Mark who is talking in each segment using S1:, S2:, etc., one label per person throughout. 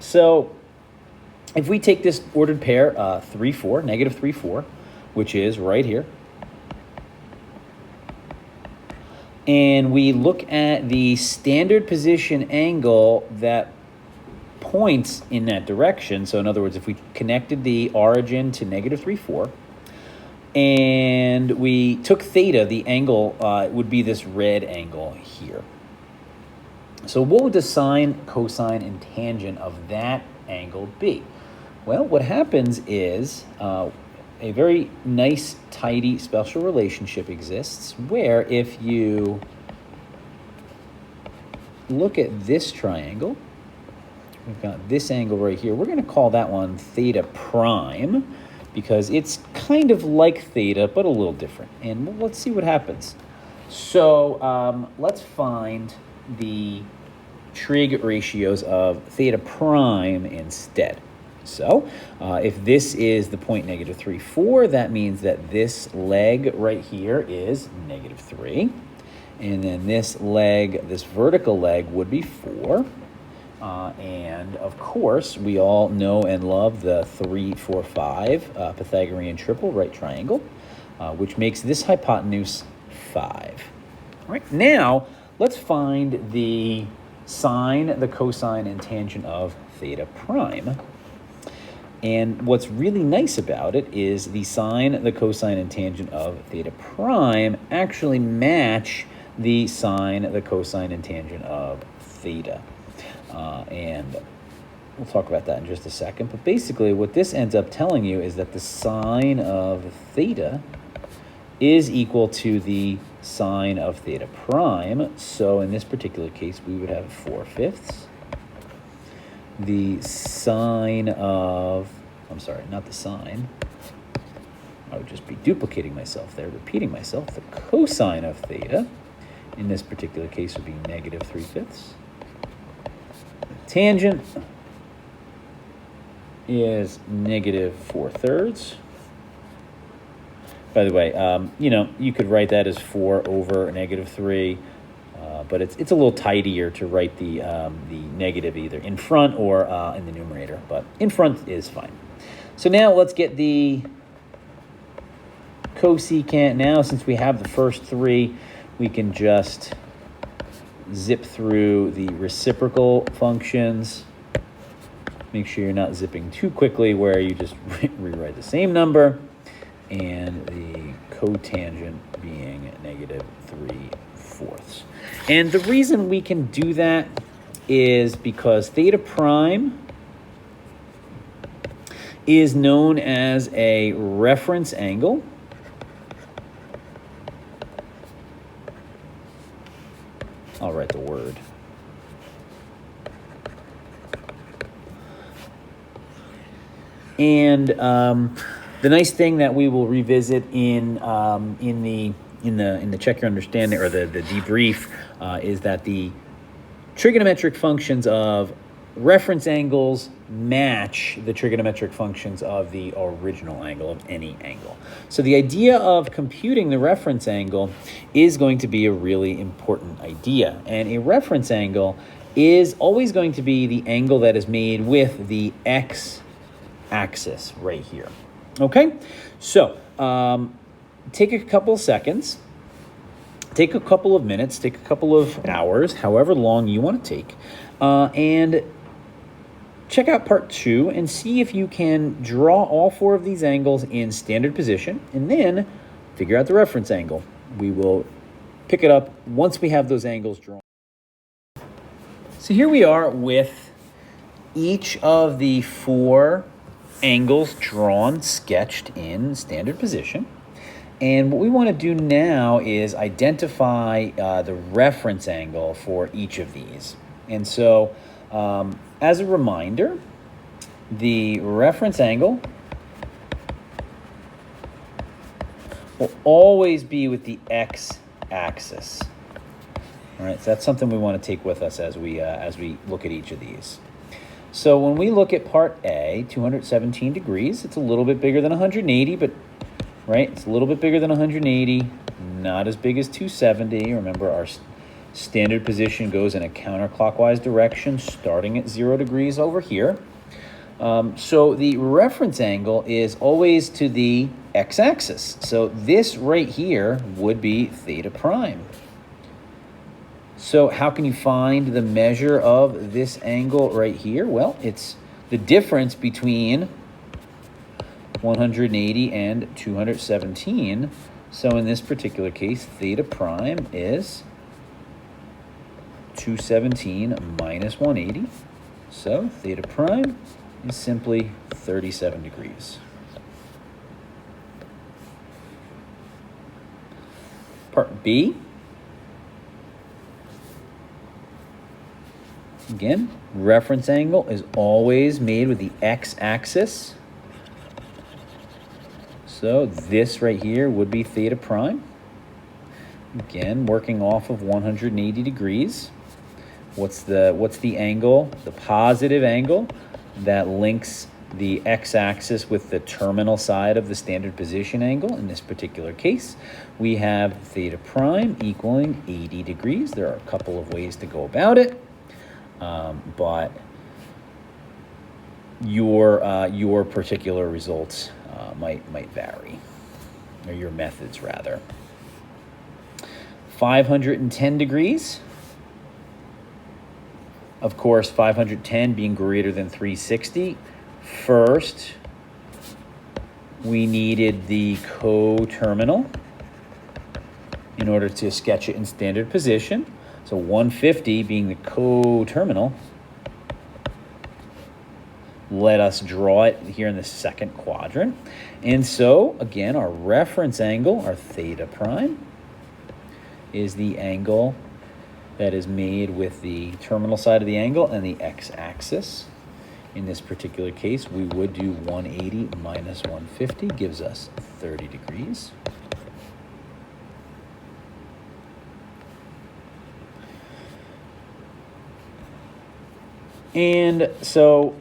S1: So if we take this ordered pair, 3, 4, negative 3, 4, which is right here, and we look at the standard position angle that points in that direction. So in other words, if we connected the origin to negative 3, 4, and we took theta, the angle would be this red angle here. So what would the sine, cosine, and tangent of that angle be? Well, what happens is a very nice, tidy special relationship exists where if you look at this triangle, we've got this angle right here. We're going to call that one theta prime because it's kind of like theta, but a little different. And let's see what happens. So let's find the trig ratios of theta prime instead. So if this is the point negative 3, 4, that means that this leg right here is negative 3. And then this leg, this vertical leg, would be 4. And of course, we all know and love the 3, 4, 5 Pythagorean triple right triangle, which makes this hypotenuse 5. All right, now let's find the sine, the cosine, and tangent of theta prime. And what's really nice about it is the sine, the cosine, and tangent of theta prime actually match the sine, the cosine, and tangent of theta. And we'll talk about that in just a second. But basically, what this ends up telling you is that the sine of theta is equal to the sine of theta prime. So in this particular case, we would have 4/5. The sine of, I'm sorry, not the sine. I would just be duplicating myself there, repeating myself. The cosine of theta, in this particular case, would be negative 3/5. The tangent is negative 4/3. By the way, you could write that as 4 over negative 3. But it's a little tidier to write the negative either in front or in the numerator, but in front is fine. So now let's get the cosecant. Now, since we have the first 3, we can just zip through the reciprocal functions. Make sure you're not zipping too quickly where you just rewrite the same number, and the cotangent being negative 3/4. And the reason we can do that is because theta prime is known as a reference angle. I'll write the word. And the nice thing that we will revisit in the check your understanding or the debrief is that the trigonometric functions of reference angles match the trigonometric functions of the original angle of any angle. So the idea of computing the reference angle is going to be a really important idea. And a reference angle is always going to be the angle that is made with the x-axis right here. Okay? So take a couple of seconds, take a couple of minutes, take a couple of hours, however long you want to take, and check out part 2 and see if you can draw all 4 of these angles in standard position and then figure out the reference angle. We will pick it up once we have those angles drawn. So here we are with each of the 4 angles drawn, sketched in standard position. And what we want to do now is identify the reference angle for each of these. And so as a reminder, the reference angle will always be with the x-axis. All right, so that's something we want to take with us as we look at each of these. So when we look at part A, 217 degrees, it's a little bit bigger than 180, but right, it's a little bit bigger than 180, not as big as 270. Remember, our Standard position goes in a counterclockwise direction, starting at 0 degrees over here. So the reference angle is always to the x-axis. So this right here would be theta prime. So how can you find the measure of this angle right here? Well, it's the difference between 180 and 217. So in this particular case, theta prime is 217 minus 180. So theta prime is simply 37 degrees. Part B. Again, reference angle is always made with the x-axis. So this right here would be theta prime. Again, working off of 180 degrees. What's the angle? The positive angle that links the x-axis with the terminal side of the standard position angle. In this particular case, we have theta prime equaling 80 degrees. There are a couple of ways to go about it. But your particular results might vary, or your methods rather. 510 degrees. Of course, 510 being greater than 360. First, we needed the coterminal in order to sketch it in standard position. So 150 being the coterminal, let us draw it here in the second quadrant. And so, again, our reference angle, our theta prime, is the angle that is made with the terminal side of the angle and the x-axis. In this particular case, we would do 180 minus 150, gives us 30 degrees. And so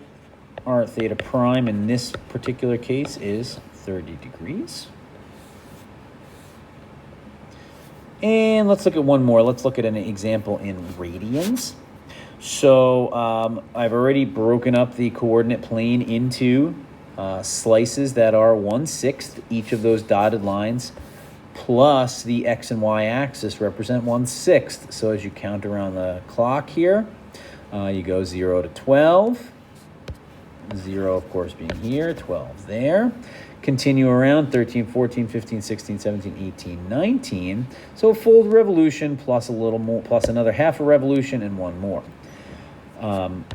S1: our theta prime in this particular case is 30 degrees. And let's look at one more. Let's look at an example in radians. So I've already broken up the coordinate plane into slices that are 1/6. Each of those dotted lines plus the x and y axis represent 1/6. So as you count around the clock here, you go 0 to 12. 0, of course, being here, 12 there. Continue around 13, 14, 15, 16, 17, 18, 19. So a full revolution plus a little more, plus another half a revolution and one more.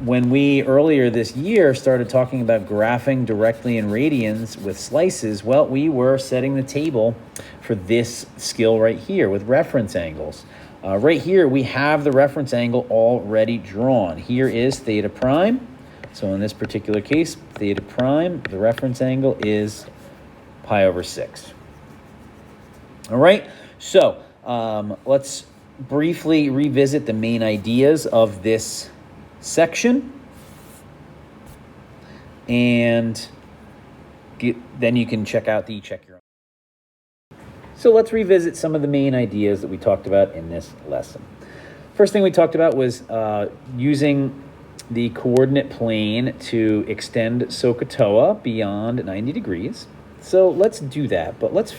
S1: When we earlier this year started talking about graphing directly in radians with slices, well, we were setting the table for this skill right here with reference angles. Right here, we have the reference angle already drawn. Here is theta prime. So in this particular case, theta prime, the reference angle is pi over 6. All right, so let's briefly revisit the main ideas of this section. And then you can check out the check your own. So let's revisit some of the main ideas that we talked about in this lesson. First thing we talked about was using the coordinate plane to extend SOHCAHTOA beyond 90 degrees. So let's do that. But let's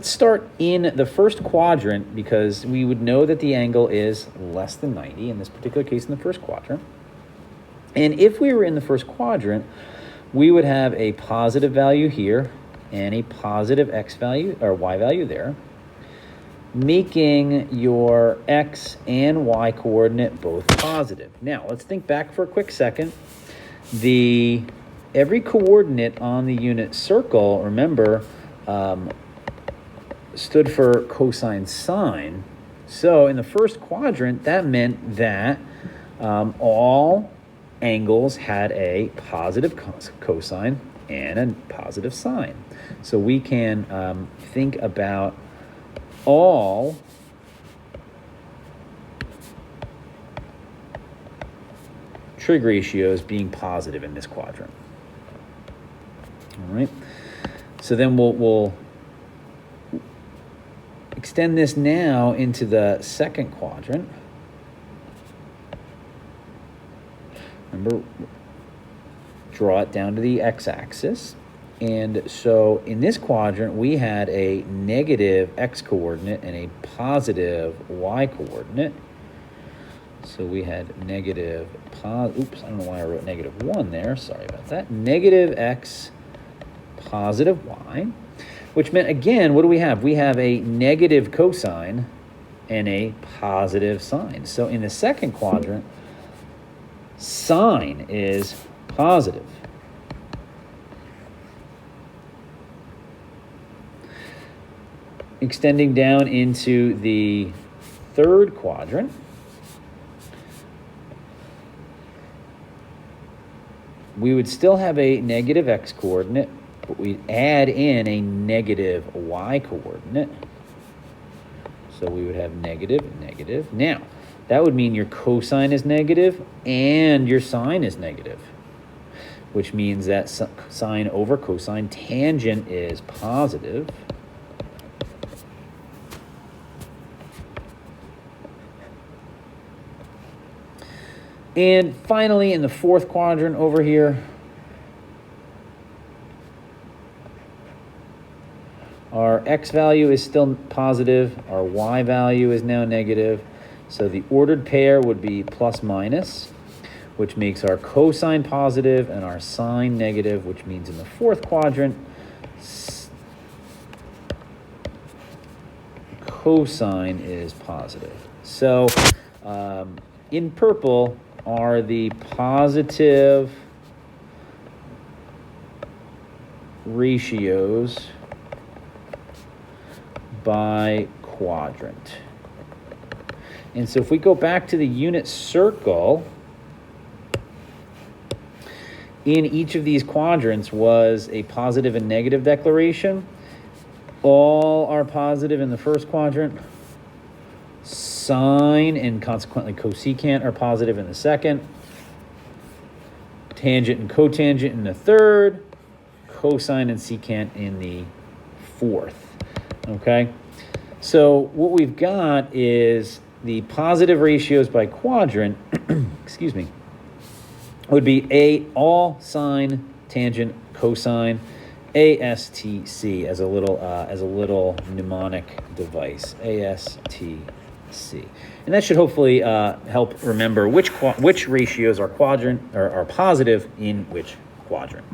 S1: start in the first quadrant, because we would know that the angle is less than 90, in this particular case in the first quadrant. And if we were in the first quadrant, we would have a positive value here and a positive x value or y value there, making your x and y coordinate both positive. Now, let's think back for a quick second. Every coordinate on the unit circle, remember, stood for cosine sine. So in the first quadrant, that meant that all angles had a positive cosine and a positive sine. So we can think about all trig ratios being positive in this quadrant. All right. So then we'll Extend this now into the second quadrant. Remember, draw it down to the x-axis. And so in this quadrant, we had a negative x-coordinate and a positive y-coordinate. So we had negative, oops, I don't know why I wrote -1 there. Sorry about that. Negative x, positive y, which meant, again, what do we have? We have a negative cosine and a positive sine. So in the second quadrant, sine is positive. Extending down into the third quadrant, we would still have a negative x-coordinate, but we'd add in a negative y-coordinate. So we would have negative, negative. Now, that would mean your cosine is negative and your sine is negative, which means that sine over cosine tangent is positive. And finally, in the fourth quadrant over here, our x value is still positive, our y value is now negative. So the ordered pair would be plus minus, which makes our cosine positive and our sine negative, which means in the fourth quadrant, cosine is positive. So in purple are the positive ratios by quadrant. And so if we go back to the unit circle, in each of these quadrants was a positive and negative declaration. All are positive in the first quadrant. Sine and consequently cosecant are positive in the second. Tangent and cotangent in the third. Cosine and secant in the fourth. Okay? So what we've got is the positive ratios by quadrant, excuse me, would be all sine, tangent, cosine, ASTC as a little mnemonic device, ASTC. And that should hopefully help remember which ratios are positive in which quadrant.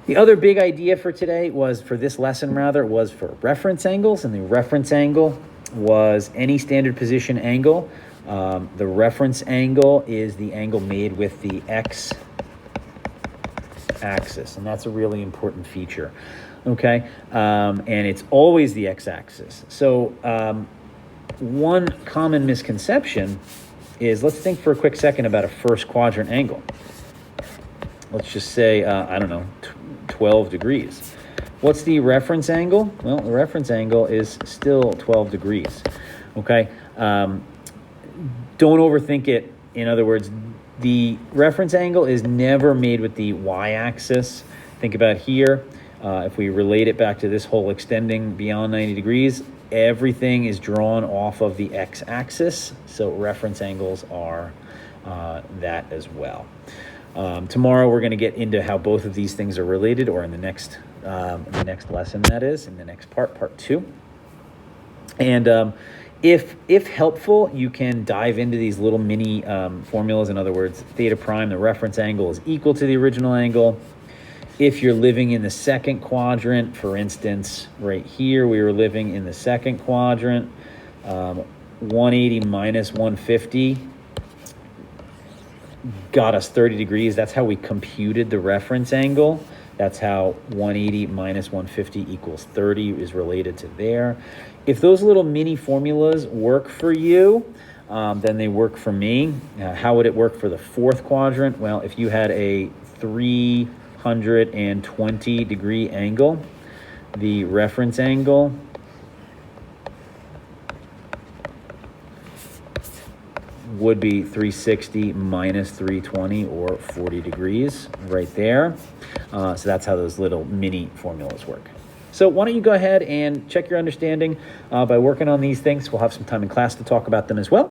S1: The other big idea for today was, for this lesson rather, was for reference angles, and the reference angle was any standard position angle. The reference angle is the angle made with the x-axis, and that's a really important feature, okay? And it's always the x-axis. So one common misconception is, let's think for a quick second about a first quadrant angle. Let's just say, I don't know, 12 degrees. What's the reference angle? Well, the reference angle is still 12 degrees, okay? Don't overthink it. In other words, the reference angle is never made with the y-axis. Think about here. If we relate it back to this whole extending beyond 90 degrees, everything is drawn off of the x-axis. So reference angles are that as well. Tomorrow we're going to get into how both of these things are related, or in the next lesson, that is, in the next part 2. And if helpful, you can dive into these little mini formulas. In other words, theta prime, the reference angle, is equal to the original angle. If you're living in the second quadrant, for instance, right here, we were living in the second quadrant, 180 minus 150 got us 30 degrees. That's how we computed the reference angle. That's how 180 minus 150 equals 30 is related to there. If those little mini formulas work for you, then they work for me. How would it work for the fourth quadrant? Well, if you had a 320 degree angle, the reference angle would be 360 minus 320, or 40 degrees right there. So that's how those little mini formulas work. So why don't you go ahead and check your understanding by working on these things. We'll have some time in class to talk about them as well.